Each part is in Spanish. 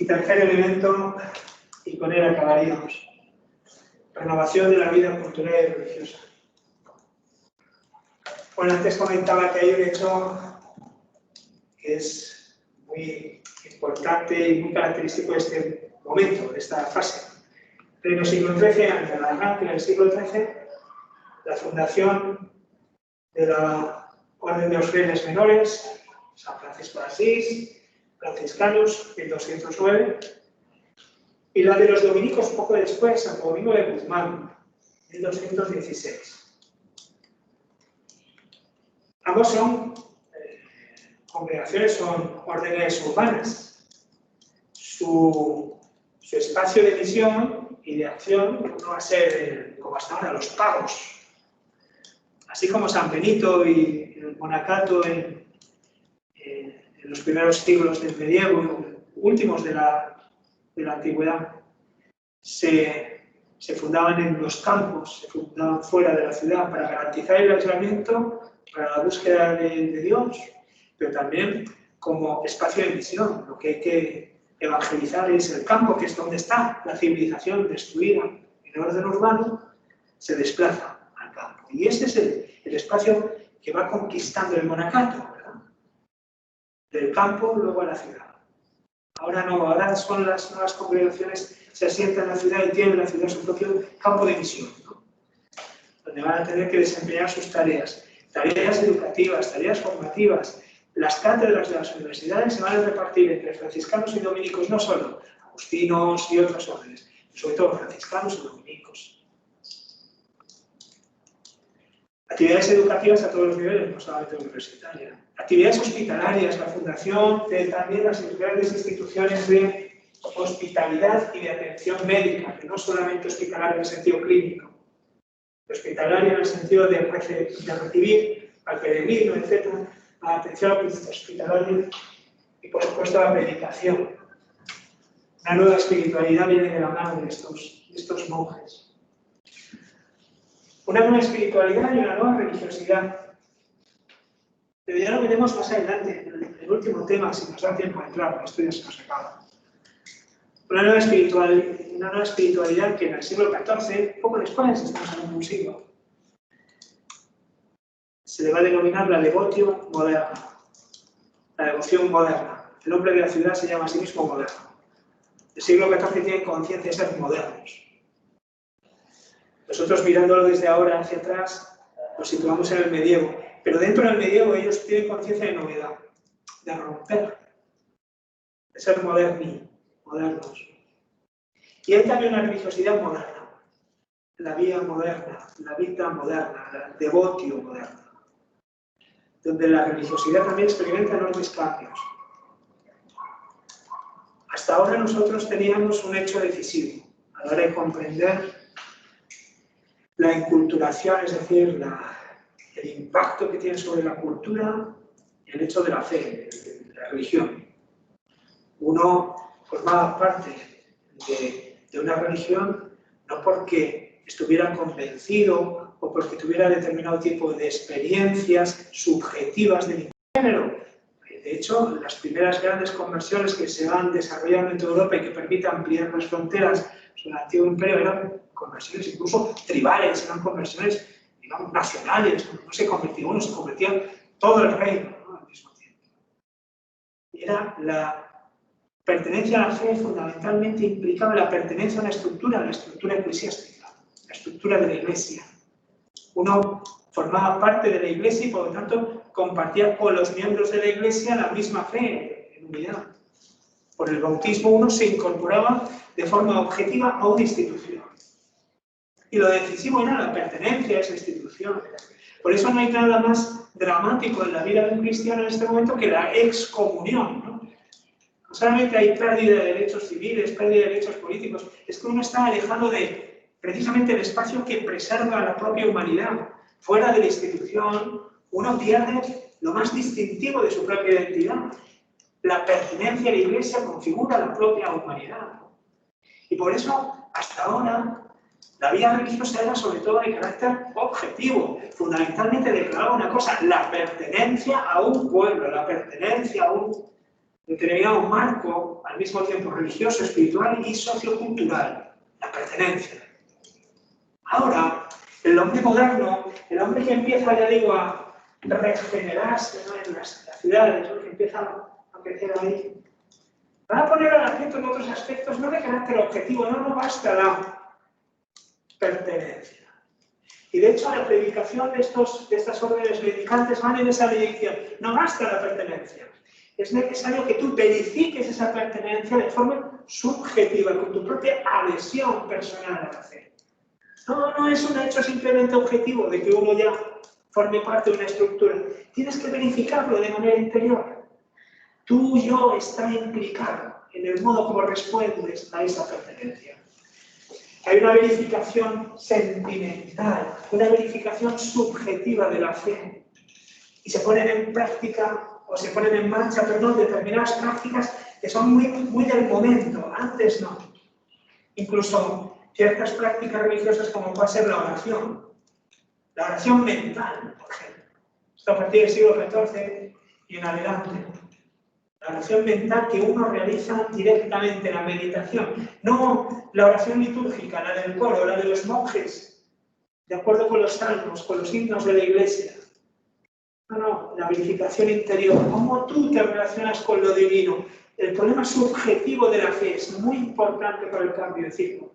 Y tercer elemento, y con él acabaríamos, renovación de la vida cultural y religiosa. Bueno, antes comentaba que hay un hecho que es muy importante y muy característico de este momento, de esta fase. En el siglo XIII, ante el arranque del siglo XIII, la fundación de la Orden de los Frailes Menores, San Francisco de Asís, franciscanos, 1209, y la de los dominicos poco después, Santo Domingo de Guzmán, 1216. Ambos son congregaciones, son órdenes urbanas. Su espacio de misión y de acción no va a ser, como hasta ahora, los pagos. Así como San Benito y el monacato en los primeros siglos del medievo, últimos de la antigüedad, se fundaban en los campos, se fundaban fuera de la ciudad para garantizar el aislamiento, para la búsqueda de Dios, pero también como espacio de misión. Lo que hay que evangelizar es el campo, que es donde está la civilización destruida en el orden urbano, se desplaza al campo. Y este es el espacio que va conquistando el monacato, ¿verdad? Del campo luego a la ciudad. Ahora no, ahora son las nuevas congregaciones, se asientan en la ciudad y tienen en la ciudad su propio campo de misión, ¿no? Donde van a tener que desempeñar sus tareas educativas, tareas formativas. Las cátedras de las universidades se van a repartir entre franciscanos y dominicos, no solo agustinos y otras órdenes, sobre todo franciscanos y dominicos. Actividades educativas a todos los niveles, no solamente universitarias. Actividades hospitalarias, la fundación de también las grandes instituciones de hospitalidad y de atención médica, que no solamente hospitalaria en el sentido clínico, hospitalaria en el sentido de recibir al peregrino, etc., la atención hospitalaria y, por supuesto, la predicación. Una nueva espiritualidad viene de la mano de estos monjes. Una nueva espiritualidad y una nueva religiosidad. Pero ya lo veremos más adelante, en el último tema, si nos da tiempo a entrar, porque esto ya se nos acaba. Una nueva espiritualidad que en el siglo XIV, poco después, estamos en un siglo, se le va a denominar la devotio moderna. La devoción moderna. El hombre de la ciudad se llama a sí mismo moderno. El siglo XIV tiene conciencia de ser modernos. Nosotros, mirándolo desde ahora hacia atrás, nos situamos en el medievo. Pero dentro del medievo ellos tienen conciencia de novedad, de romper, de ser modernos. Y hay también una religiosidad moderna, la vía moderna, la vida moderna, la devotio moderna, donde la religiosidad también experimenta enormes cambios. Hasta ahora nosotros teníamos un hecho decisivo a la hora de comprender la enculturación, es decir, el impacto que tiene sobre la cultura el hecho de la fe, de la religión. Uno formaba parte de una religión no porque estuviera convencido o porque tuviera determinado tipo de experiencias subjetivas de ningún género. De hecho, las primeras grandes conversiones que se van desarrollando en toda Europa y que permiten ampliar las fronteras sobre el antiguo imperio eran conversiones incluso tribales, eran conversiones, digamos, nacionales. No se convertía uno, se convertía todo el reino, ¿no?, al mismo tiempo. Y era la pertenencia a la fe fundamentalmente implicaba la pertenencia a una estructura, la estructura eclesiástica, la estructura de la Iglesia. Uno formaba parte de la Iglesia y por lo tanto compartía con los miembros de la Iglesia la misma fe en unidad. Por el bautismo uno se incorporaba de forma objetiva a una institución. Y lo decisivo era la pertenencia a esa institución. Por eso no hay nada más dramático en la vida de un cristiano en este momento que la excomunión, ¿no? No solamente hay pérdida de derechos civiles, pérdida de derechos políticos, es que uno está alejado de precisamente el espacio que preserva la propia humanidad. Fuera de la institución, uno pierde lo más distintivo de su propia identidad. La pertenencia a la Iglesia configura la propia humanidad. Y por eso, hasta ahora, la vida religiosa era sobre todo de carácter objetivo. Fundamentalmente declaraba una cosa: la pertenencia a un pueblo, la pertenencia a un determinado marco, al mismo tiempo religioso, espiritual y sociocultural, la pertenencia. Ahora, el hombre moderno, el hombre que empieza, ya digo, a regenerarse, ¿no?, en las ciudades, ¿no?, que empieza a crecer ahí, va a poner el acento en otros aspectos, no de carácter objetivo, no basta la pertenencia. Y de hecho, la predicación de estas órdenes predicantes van en esa dirección. No basta la pertenencia. Es necesario que tú verifiques esa pertenencia de forma subjetiva, con tu propia adhesión personal a la fe. No es un hecho simplemente objetivo de que uno ya forme parte de una estructura. Tienes que verificarlo de manera interior. Tu yo está implicado en el modo como respondes a esa pertenencia. Hay una verificación sentimental, una verificación subjetiva de la fe. Y se ponen en práctica, o se ponen en marcha, perdón, determinadas prácticas que son muy del momento, antes no. Incluso ciertas prácticas religiosas como puede ser la oración mental, por ejemplo. Esto a partir del siglo XIV y en adelante. La oración mental que uno realiza directamente, la meditación. No la oración litúrgica, la del coro, la de los monjes, de acuerdo con los salmos, con los himnos de la iglesia. No, la verificación interior. ¿Cómo tú te relacionas con lo divino? El problema subjetivo de la fe es muy importante para el cambio de ciclo.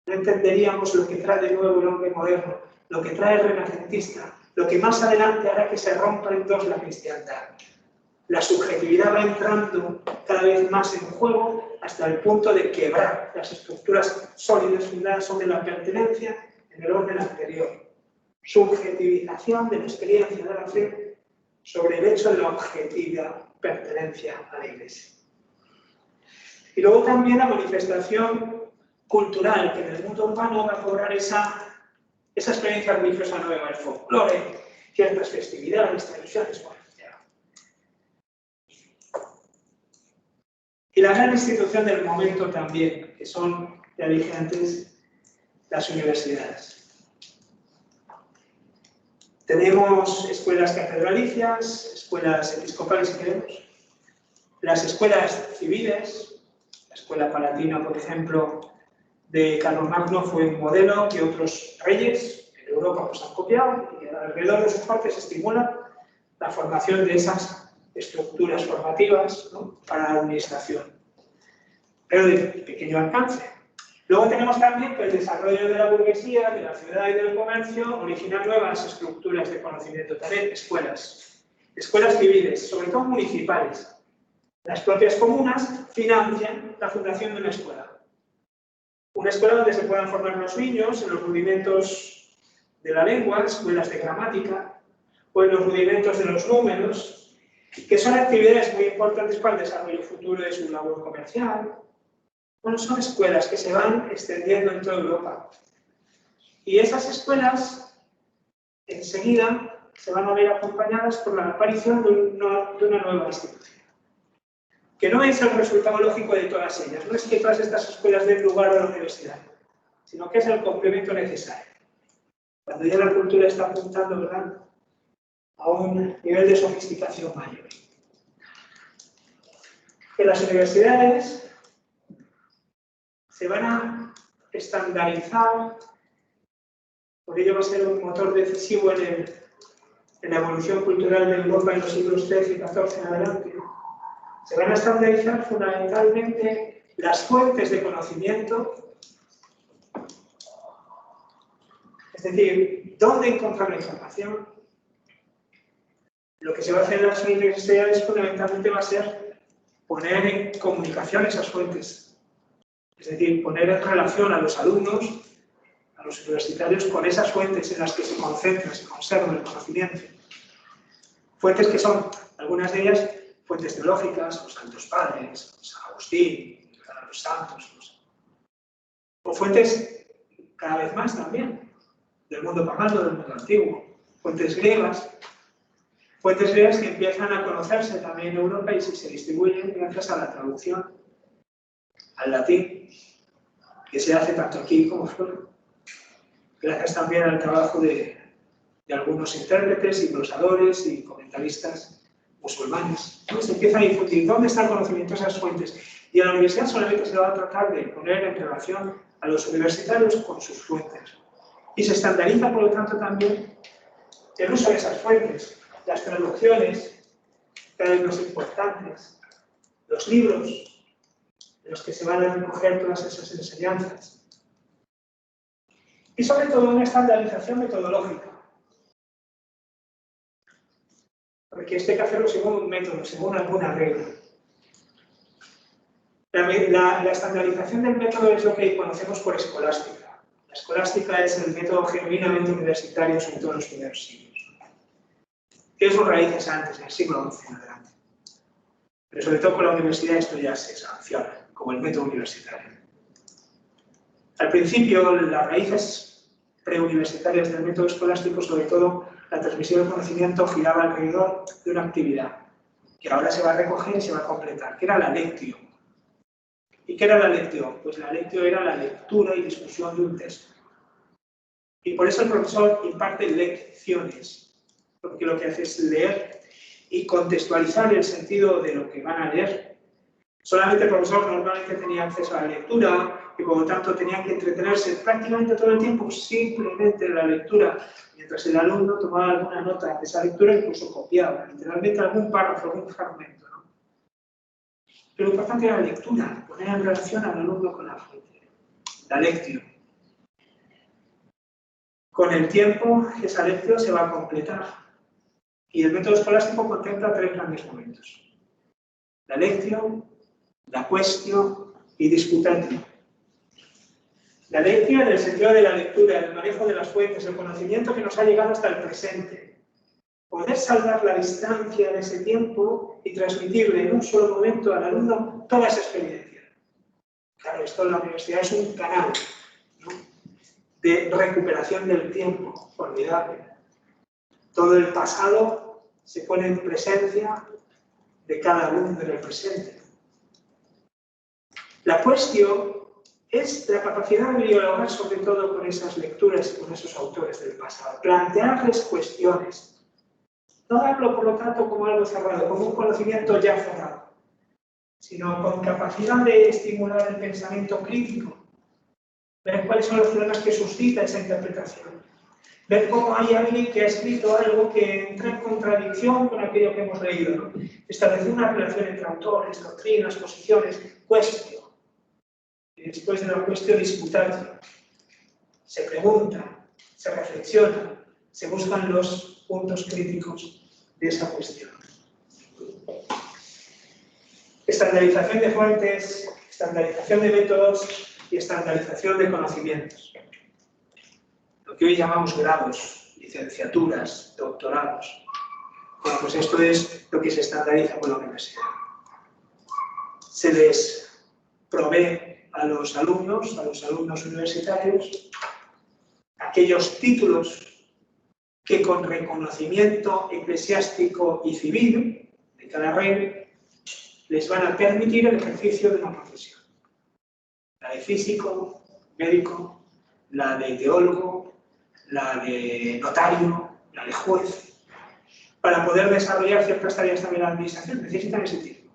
No entenderíamos lo que trae de nuevo el hombre moderno, lo que trae el renacentista, lo que más adelante hará que se rompa en dos la cristiandad. La subjetividad va entrando cada vez más en juego hasta el punto de quebrar las estructuras sólidas fundadas sobre la pertenencia en el orden anterior. Subjetivización de la experiencia de la fe sobre el hecho de la objetiva pertenencia a la Iglesia. Y luego también la manifestación cultural, que en el mundo urbano va a cobrar esa experiencia religiosa nueva, el folclore, ciertas festividades, tradiciones, bueno. Y la gran institución del momento también, que son, ya dije antes, las universidades. Tenemos escuelas catedralicias, escuelas episcopales, si queremos, las escuelas civiles. La escuela palatina, por ejemplo, de Carlomagno fue un modelo que otros reyes en Europa pues han copiado, y alrededor de sus partes estimula la formación de esas estructuras formativas, ¿no?, para la administración, pero de pequeño alcance. Luego tenemos también que el desarrollo de la burguesía, de la ciudad y del comercio origina nuevas estructuras de conocimiento, también escuelas civiles, sobre todo municipales. Las propias comunas financian la fundación de una escuela donde se puedan formar los niños en los rudimentos de la lengua, escuelas de gramática, o en los rudimentos de los números, que son actividades muy importantes para el desarrollo futuro de su labor comercial. Bueno, son escuelas que se van extendiendo en toda Europa. Y esas escuelas, enseguida, se van a ver acompañadas por la aparición de una nueva institución, que no es el resultado lógico de todas ellas. No es que todas estas escuelas den lugar a la universidad, sino que es el complemento necesario. Cuando ya la cultura está apuntando, ¿verdad?, a un nivel de sofisticación mayor. Que las universidades se van a estandarizar, por ello va a ser un motor decisivo en la evolución cultural de Europa en los siglos XIII y XIV en adelante. Se van a estandarizar fundamentalmente las fuentes de conocimiento, es decir, dónde encontrar la información. Lo que se va a hacer en las universidades fundamentalmente va a ser poner en comunicación esas fuentes. Es decir, poner en relación a los alumnos, a los universitarios, con esas fuentes en las que se concentra, se conserva el conocimiento. Fuentes que son, algunas de ellas, fuentes teológicas, los santos padres, San Agustín, los santos. O fuentes, cada vez más también, del mundo pagano, del mundo antiguo. Fuentes griegas. Fuentes griegas que empiezan a conocerse también en Europa y se distribuyen gracias a la traducción al latín, que se hace tanto aquí como fuera. Gracias también al trabajo de algunos intérpretes y glosadores y comentaristas musulmanes, ¿no? Se empieza a difundir dónde está el conocimiento, esas fuentes. Y a la universidad solamente se va a tratar de poner en relación a los universitarios con sus fuentes. Y se estandariza, por lo tanto, también el uso de esas fuentes, las traducciones, cada vez más importantes, los libros en los que se van a recoger todas esas enseñanzas. Y sobre todo una estandarización metodológica. Porque esto hay que hacerlo según un método, según alguna regla. La estandarización del método es lo que conocemos por escolástica. La escolástica es el método genuinamente universitario, sobre todo en los primeros siglos. Tiene sus raíces antes, en el siglo XI en adelante. Pero sobre todo con la universidad esto ya se sanciona, como el método universitario. Al principio, las raíces preuniversitarias del método escolástico, sobre todo la transmisión del conocimiento, giraba alrededor de una actividad que ahora se va a recoger y se va a completar, que era la lectio. ¿Y qué era la lectio? Pues la lectio era la lectura y discusión de un texto. Y por eso el profesor imparte lecciones, porque lo que hace es leer y contextualizar el sentido de lo que van a leer. Solamente el profesor normalmente tenía acceso a la lectura y por lo tanto tenía que entretenerse prácticamente todo el tiempo simplemente en la lectura, mientras el alumno tomaba alguna nota de esa lectura e incluso copiaba, literalmente algún párrafo, algún fragmento, ¿no? Pero lo importante era la lectura, poner en relación al alumno con la fuente, la lectio. Con el tiempo, esa lectio se va a completar y el método escolástico contempla tres grandes momentos: la lectio, la questio y disputatio. La lectio en el sentido de la lectura, el manejo de las fuentes, el conocimiento que nos ha llegado hasta el presente. Poder salvar la distancia de ese tiempo y transmitirle en un solo momento al alumno toda esa experiencia. Claro, esto en la universidad es un canal, ¿no?, de recuperación del tiempo formidable. Todo el pasado se pone en presencia de cada alumno en el presente. La questio es la capacidad de dialogar sobre todo con esas lecturas y con esos autores del pasado. Plantearles cuestiones. No darlo, por lo tanto, como algo cerrado, como un conocimiento ya cerrado, sino con capacidad de estimular el pensamiento crítico. Ver cuáles son los problemas que suscita esa interpretación. Ver cómo hay alguien que ha escrito algo que entra en contradicción con aquello que hemos leído, ¿no? Establecer una relación entre autores, doctrinas, posiciones, cuestión. Y después de la cuestión disputatio, se pregunta, se reflexiona, se buscan los puntos críticos de esa cuestión. Estandarización de fuentes, estandarización de métodos y estandarización de conocimientos. Lo que hoy llamamos grados, licenciaturas, doctorados. Bueno, pues esto es lo que se estandariza con la universidad. Se les provee a los alumnos universitarios, aquellos títulos que con reconocimiento eclesiástico y civil de cada rey les van a permitir el ejercicio de una profesión. La de físico, médico, la de teólogo, la de notario, la de juez. Para poder desarrollar ciertas tareas también en la administración necesitan ese título.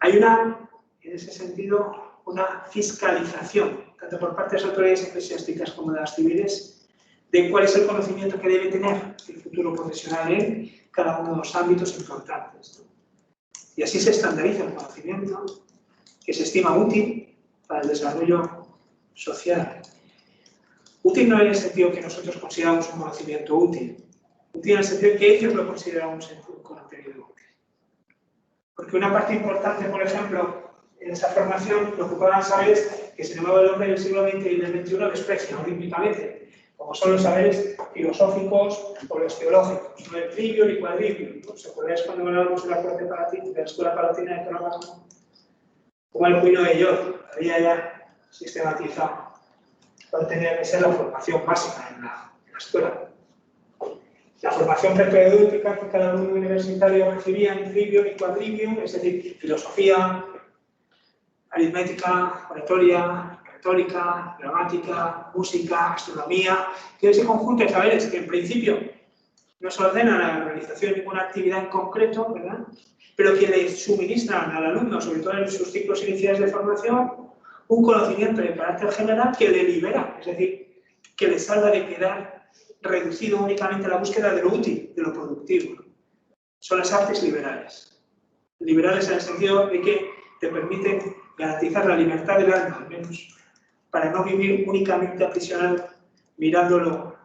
Hay en ese sentido, una fiscalización, tanto por parte de las autoridades eclesiásticas como de las civiles, de cuál es el conocimiento que debe tener el futuro profesional en cada uno de los ámbitos importantes, ¿no? Y así se estandariza el conocimiento que se estima útil para el desarrollo social. Útil no en el sentido que nosotros consideramos un conocimiento útil, útil en el sentido que ellos lo consideramos un contenido útil. Porque una parte importante, por ejemplo, en esa formación, lo que podrán saber es que, sin embargo, el hombre del siglo XX y del XXI desprecia olímpicamente, como son los saberes filosóficos o los teológicos, no el trivium y quadrivium. ¿No? ¿Os acordáis cuando hablábamos de la corte palatina, de la escuela palatina de Caravaggio? Como el Puino de York había ya sistematizado cuál tenía que ser la formación básica en la escuela. La formación propedéutica que cada alumno universitario recibía en trivium y quadrivium, es decir, filosofía, aritmética, oratoria, retórica, gramática, música, astronomía, que ese conjunto de saberes que en principio no se ordena la realización de ninguna actividad en concreto, ¿verdad? Pero que le suministran al alumno, sobre todo en sus ciclos iniciales de formación, un conocimiento de carácter general que le libera, es decir, que le salva de quedar reducido únicamente a la búsqueda de lo útil, de lo productivo. Son las artes liberales. Liberales en el sentido de que te permiten garantizar la libertad del alma, al menos, para no vivir únicamente aprisionado mirándolo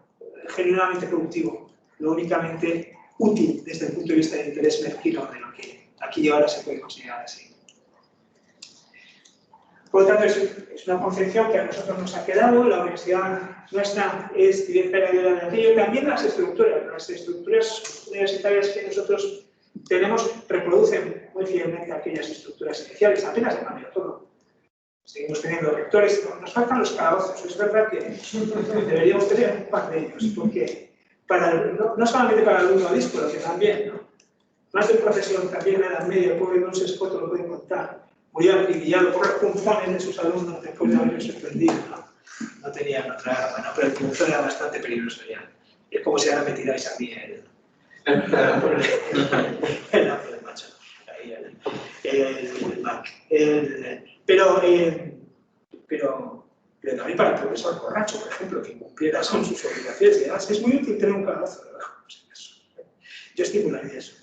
genuinamente productivo, lo únicamente útil desde el punto de vista del interés mezquino de lo que aquí y ahora se puede considerar así. Por lo tanto, es una concepción que a nosotros nos ha quedado, la universidad nuestra es directa de aquello, también las estructuras universitarias que nosotros tenemos reproducen muy fielmente aquellas estructuras iniciales, apenas de cambio todo. Seguimos teniendo rectores, nos faltan los calabozos, es verdad que deberíamos tener un par de ellos, porque no solamente para el alumno díscolo, que también, ¿no? Más de profesión también en la Edad Media, el pobre Don Sescoto lo puede contar, murió acribillado por los punzones de sus alumnos después de haberlos suspendido, ¿no? No tenían otra, bueno, pero el punzón era bastante peligroso ya. Es como si ahora me tiráis a mí el macho, ahí el Mac. Pero también para el profesor borracho, por ejemplo, que cumpliera con sus obligaciones y demás, es muy útil tener un calabazo debajo. Yo estimularía eso.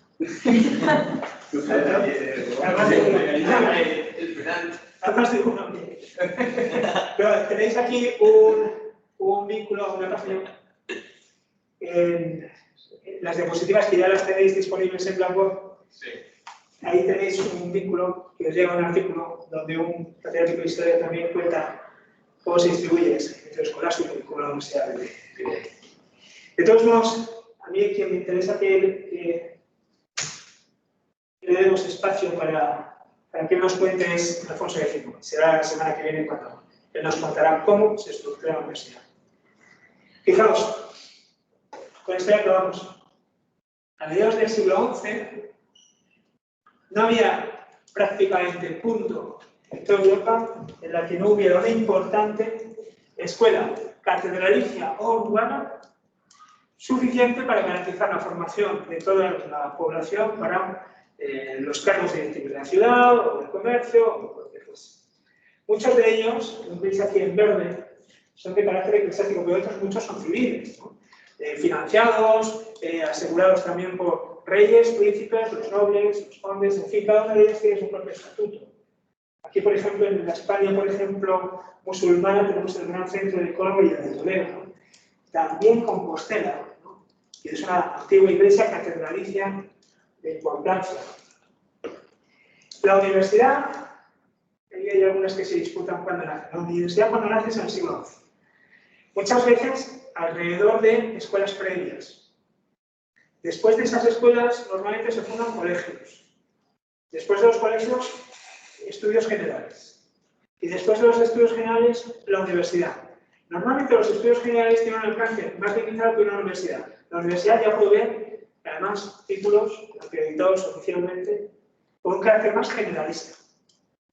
Además de uno. Pero tenéis aquí un vínculo, una página. Las diapositivas que ya las tenéis disponibles en Blackboard. Sí. Ahí tenéis un vínculo que os lleva a un artículo donde un catedrático de historia también cuenta cómo se distribuye ese centro escolástico y cómo la universidad vive. De todos modos, a mí quien me interesa que le demos espacio para que nos cuente es Alfonso X. Será la semana que viene cuando él nos contará cómo se estructura la universidad. Fijaos, con esto ya acabamos. A mediados del siglo XI no había prácticamente punto en toda Europa en la que no hubiera una importante escuela catedralicia o urbana suficiente para garantizar la formación de toda la población para los cargos de la ciudad o del comercio o lo que fuese. Muchos de ellos, los veis aquí en verde, son de carácter eclesiástico, pero otros muchos son civiles, ¿no? Financiados, asegurados también por reyes, príncipes, los nobles, los condes, en fin, cada una de ellas tiene su propio estatuto. Aquí, por ejemplo, en la España, por ejemplo, musulmana, tenemos el gran centro de Córdoba y el de Toledo, ¿no? También Compostela, ¿no? Que es una antigua iglesia catedralicia de importancia. La universidad, ahí hay algunas que se disputan cuando nace. La universidad cuando nace es en el siglo XI. Muchas veces alrededor de escuelas previas. Después de esas escuelas normalmente se fundan colegios. Después de los colegios, estudios generales. Y después de los estudios generales, la universidad. Normalmente los estudios generales tienen un alcance más limitado que una universidad. La universidad ya provee, además, títulos acreditados oficialmente con un carácter más generalista.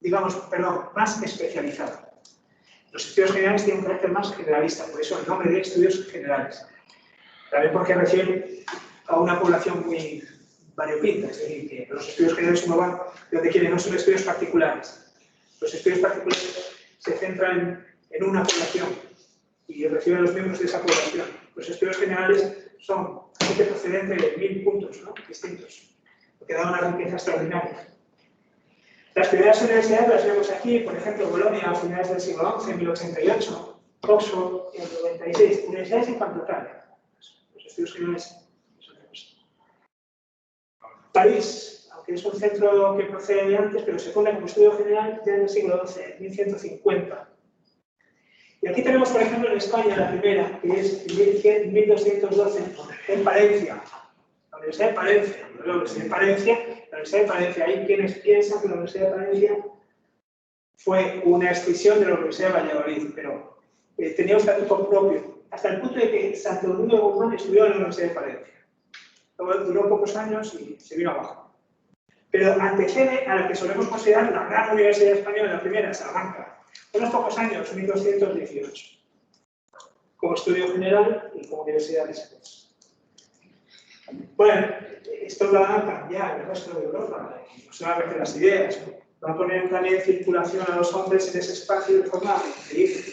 Digamos, perdón, más especializado. Los estudios generales tienen un carácter más generalista, por eso el nombre de estudios generales. También porque refieren a una población muy variopinta, es decir, que los estudios generales uno va donde quiere, no son estudios particulares. Los estudios particulares se centran en una población y reciben los miembros de esa población. Los estudios generales son gente procedente de 1000 puntos, ¿no? Distintos, lo que da una riqueza extraordinaria. Las primeras universidades las vemos aquí, por ejemplo, Bolonia a finales del siglo XI, en 1088, Oxford en el 96, universidades en cuanto tal. Los estudios generales es otra cosa. París, aunque es un centro que procede de antes, pero se funda como estudio general ya en el siglo XI, 1150. Y aquí tenemos, por ejemplo, en España la primera, que es en 1212, en Palencia. La Universidad de Palencia, no la Universidad de Palencia, la Universidad de Palencia. Hay quienes piensan que la Universidad de Palencia fue una escisión de la Universidad de Valladolid, pero tenía un estatuto propio, hasta el punto de que Santo Domingo de Guzmán estudió en la Universidad de Palencia. Luego duró pocos años y se vino abajo. Pero antecede a la que solemos considerar la gran universidad española, la primera, Salamanca. Unos pocos años, 1218, como estudio general y como universidad después. Bueno, esto va a cambiar el resto de Europa, no solamente las ideas, ¿no? Va a poner también circulación a los hombres en ese espacio de forma increíble.